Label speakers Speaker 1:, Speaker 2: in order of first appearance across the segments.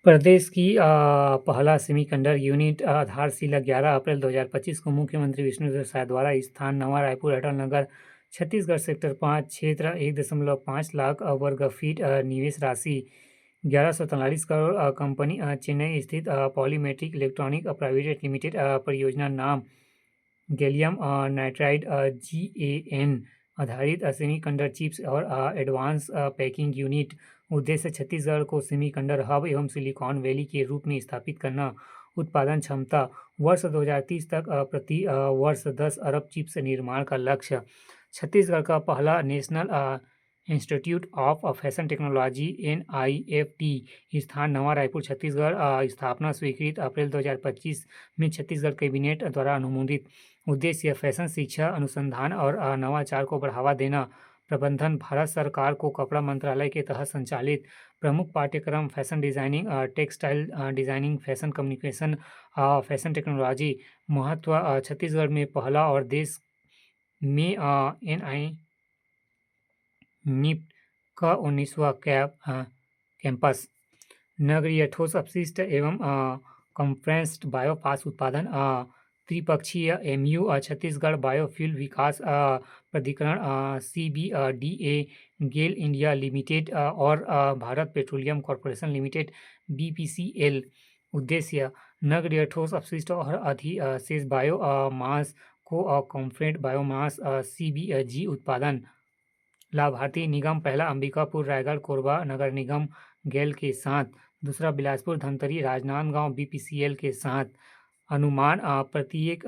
Speaker 1: प्रदेश की पहला semiconductor unit आधारशिला 11 अप्रैल 2025 को मुख्यमंत्री विष्णुदेव साय द्वारा स्थान नवा रायपुर अटल नगर छत्तीसगढ़ सेक्टर 5 क्षेत्र 1.5 लाख वर्ग फीट निवेश राशि 1143 करोड़ कंपनी चेन्नई स्थित पॉलीमेट्रिक इलेक्ट्रॉनिक प्राइवेट लिमिटेड परियोजना नाम गैलियम नाइट्राइड GaN आधारित सेमीकंडक्टर चिप्स और एडवांस पैकिंग यूनिट। उद्देश्य छत्तीसगढ़ को सेमीकंडक्टर हब एवं सिलिकॉन वैली के रूप में स्थापित करना। उत्पादन क्षमता वर्ष 2030 तक प्रति वर्ष 10 अरब चिप्स निर्माण का लक्ष्य। छत्तीसगढ़ का पहला national institute of fashion technology NIFT स्थान नवा रायपुर छत्तीसगढ़ स्थापना स्वीकृत अप्रैल 2025 में छत्तीसगढ़ कैबिनेट द्वारा अनुमोदित। उद्देश्य फैशन शिक्षा अनुसंधान और नवाचार को बढ़ावा देना। प्रबंधन भारत सरकार को कपड़ा मंत्रालय के तहत संचालित प्रमुख पाठ्यक्रम fashion designing textile designing fashion communication fashion technology. महत्व छत्तीसगढ़ में पहला और देश में NIFT का 19वां कैंपस। नगरीय ठोस अपशिष्ट एवं कंप्रेस्ड बायोमास उत्पादन त्रिपक्षीय MU छत्तीसगढ़ बायोफ्यूल विकास प्राधिकरण CBDA गेल इंडिया लिमिटेड और Bharat petroleum corporation limited BPCL। उद्देश्य नगरीय ठोस अपशिष्ट और अधिशेष बायोमास को कंप्रेस्ड बायोमास CBG उत्पादन। लाभार्थी निगम पहला अंबिकापुर रायगढ़ कोरबा नगर निगम गेल के साथ, दूसरा बिलासपुर धमतरी राजनांदगांव BPCL के साथ। अनुमान प्रत्येक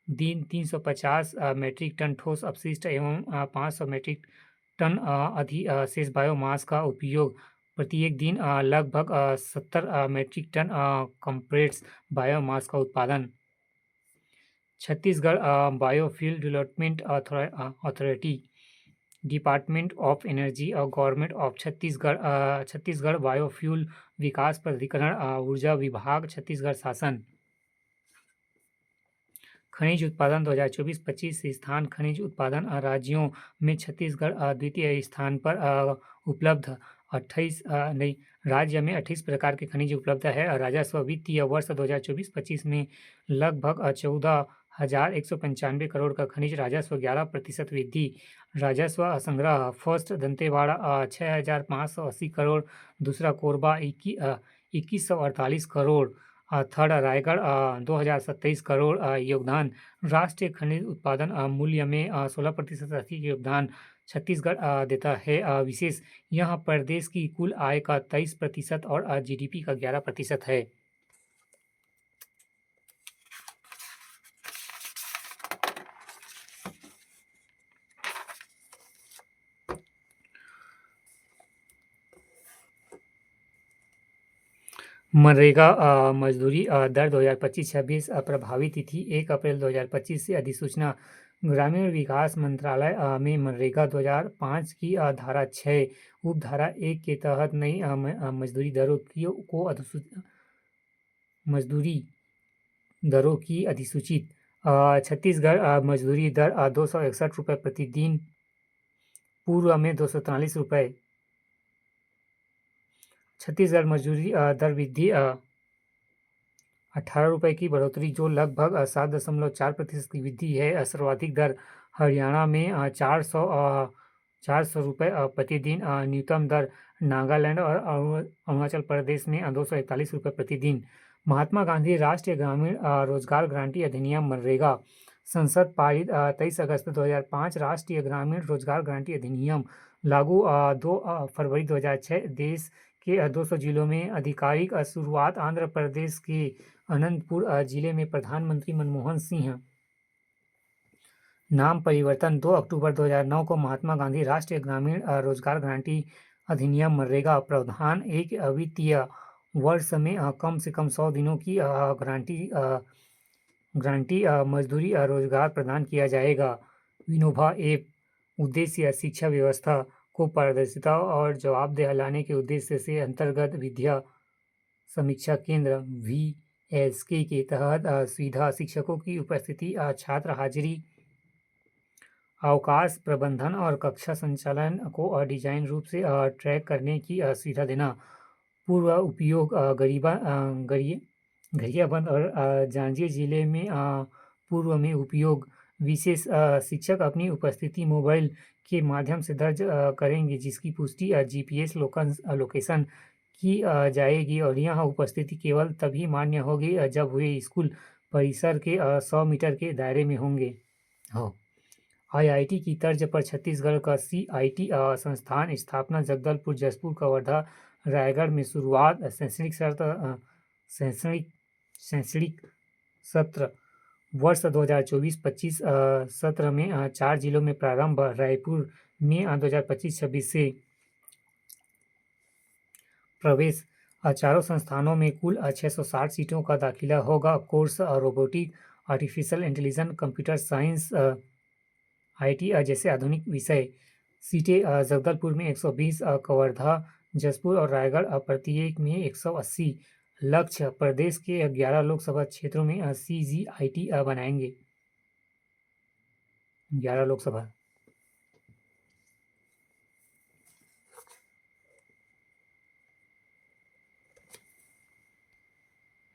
Speaker 1: दिन 350 मीट्रिक टन ठोस अपशिष्ट एवं 500 मीट्रिक टन अधिशेष बायोमास का उपयोग। प्रत्येक दिन लगभग 70 मीट्रिक टन कंप्रेस्ड बायोमास का उत्पादन। Chhattisgarh biofuel development authority department of energy और गवर्नमेंट ऑफ छत्तीसगढ़ बायोफ्यूल विकास प्राधिकरण ऊर्जा विभाग छत्तीसगढ़ शासन। खनिज उत्पादन 2024-25 स्थान खनिज उत्पादन राज्यों में छत्तीसगढ़ द्वितीय स्थान पर उपलब्ध 28 राज्य में 28 प्रकार के खनिज उपलब्ध है। राजस्व वित्तीय वर्ष 2024-25 में लगभग 14,195 करोड़ का खनिज राजस्व 11% वृद्धि। राजस्व संग्रह फर्स्ट दंतेवाड़ा 6,580 करोड़, दूसरा कोरबा 2148 करोड़, थर्ड रायगढ़ 2027 करोड़। योगदान राष्ट्रीय खनिज उत्पादन मूल्य में 16% आर्थिक योगदान छत्तीसगढ़ देता है। विशेष यह प्रदेश की कुल आय का 23% और GDP का 11% है। मनरेगा मजदूरी दर 2025-26 प्रभावी तिथि 1 अप्रैल 2025 से अधिसूचना। ग्रामीण विकास मंत्रालय में मनरेगा 2005 की धारा 6 उपधारा 1 के तहत नई मजदूरी दरों की अधिसूचित। छत्तीसगढ़ मजदूरी दर 261 रुपये प्रतिदिन, पूर्व में 243 रुपये। छत्तीसगढ़ मजदूरी दर वृद्धि 18 रुपये की बढ़ोतरी जो लगभग 7.4% की वृद्धि है। सर्वाधिक दर हरियाणा में 400 रुपये प्रतिदिन। न्यूनतम दर नागालैंड और अरुणाचल प्रदेश में 241 रुपये प्रतिदिन। महात्मा गांधी राष्ट्रीय ग्रामीण रोजगार गारंटी अधिनियम मनरेगा संसद पारित 23 अगस्त 2005। राष्ट्रीय ग्रामीण रोजगार गारंटी अधिनियम लागू 2 फरवरी 2006। देश के 200 जिलों में आधिकारिक शुरुआत। आंध्र प्रदेश के अनंतपुर जिले में प्रधानमंत्री मनमोहन सिंह। नाम परिवर्तन 2 अक्टूबर 2009 को महात्मा गांधी राष्ट्रीय ग्रामीण रोजगार गारंटी अधिनियम मनरेगा प्रावधान। एक वित्तीय वर्ष में कम से कम 100 दिनों की गारंटी मजदूरी रोजगार प्रदान किया जाएगा। विनोभा ऐप उद्देश्य शिक्षा व्यवस्था को पारदर्शिता और जवाबदेह लाने के उद्देश्य से अंतर्गत विद्या समीक्षा केंद्र VSK के तहत सुविधा शिक्षकों की उपस्थिति, छात्र हाजिरी, अवकाश प्रबंधन और कक्षा संचालन को डिजाइन रूप से ट्रैक करने की सुविधा देना। पूर्व उपयोग गरियाबंद और जांजगीर जिले में पूर्व में उपयोग विशेष शिक्षक अपनी उपस्थिति मोबाइल के माध्यम से दर्ज करेंगे, जिसकी पुष्टि जीपीएस लोकेशन की जाएगी और यह उपस्थिति केवल तभी मान्य होगी जब वे स्कूल परिसर के 100 मीटर के दायरे में होंगे। आईआईटी की तर्ज पर छत्तीसगढ़ का सीआईटी संस्थान स्थापना जगदलपुर, जशपुर, कवर्धा, रायगढ़ में शुरुआत। शैक्षणिक सत्र वर्ष 2024-25 सत्र में 4 जिलों में प्रारंभ। रायपुर में 2025-26 से प्रवेश। चारों संस्थानों में कुल 660 सीटों का दाखिला होगा। Course robotic, artificial intelligence, computer science, IT जैसे आधुनिक विषय। सीटें जगदलपुर में 120, कवर्धा, जशपुर और रायगढ़ प्रत्येक में 180। लक्ष्य प्रदेश के 11 लोकसभा क्षेत्रों में सीजीआईटी बनाएंगे। 11 लोकसभा